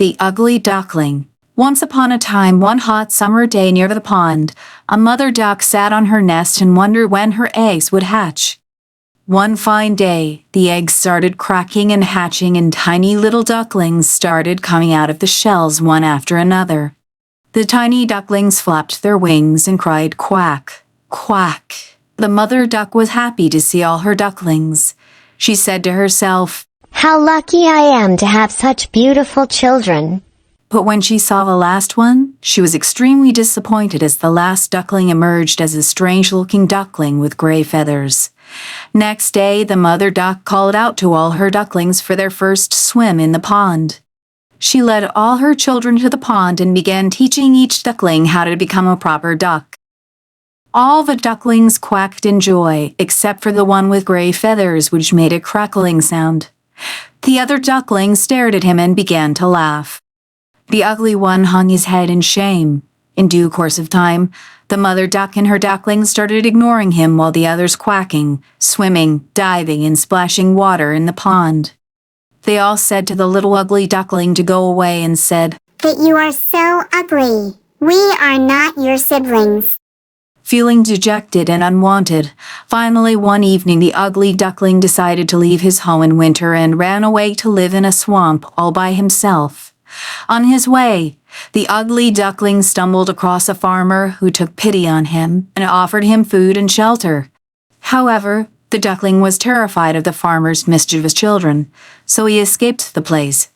The Ugly Duckling. Once upon a time, one hot summer day near the pond, a mother duck sat on her nest and wondered when her eggs would hatch. One fine day, the eggs started cracking and hatching, and tiny little ducklings started coming out of the shells one after another. The tiny ducklings flapped their wings and cried quack, quack. The mother duck was happy to see all her ducklings. She said to herself, "How lucky I am to have such beautiful children." But when she saw the last one, she was extremely disappointed as the last duckling emerged as a strange-looking duckling with gray feathers. Next day, the mother duck called out to all her ducklings for their first swim in the pond. She led all her children to the pond and began teaching each duckling how to become a proper duck. All the ducklings quacked in joy, except for the one with gray feathers, which made a crackling sound. The other ducklings stared at him and began to laugh. The ugly one hung his head in shame. In due course of time, the mother duck and her ducklings started ignoring him while the others quacking, swimming, diving, and splashing water in the pond. They all said to the little ugly duckling to go away and said, "But you are so ugly. We are not your siblings." Feeling dejected and unwanted, finally one evening the ugly duckling decided to leave his home in winter and ran away to live in a swamp all by himself. On his way, the ugly duckling stumbled across a farmer who took pity on him and offered him food and shelter. However, the duckling was terrified of the farmer's mischievous children, so he escaped the place.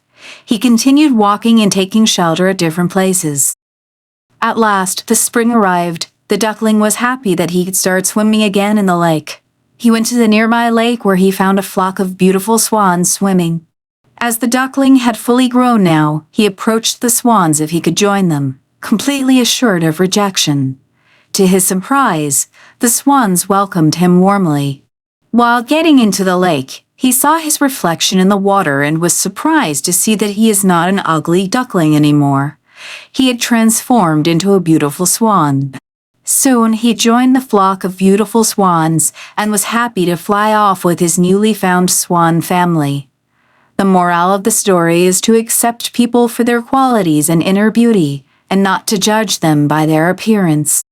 He continued walking and taking shelter at different places. At last, the spring arrived. The duckling was happy that he could start swimming again in the lake. He went to the nearby lake where he found a flock of beautiful swans swimming. As the duckling had fully grown now, he approached the swans if he could join them, completely assured of rejection. To his surprise, the swans welcomed him warmly. While getting into the lake, he saw his reflection in the water and was surprised to see that he is not an ugly duckling anymore. He had transformed into a beautiful swan. Soon he joined the flock of beautiful swans and was happy to fly off with his newly found swan family. The moral of the story is to accept people for their qualities and inner beauty, and not to judge them by their appearance.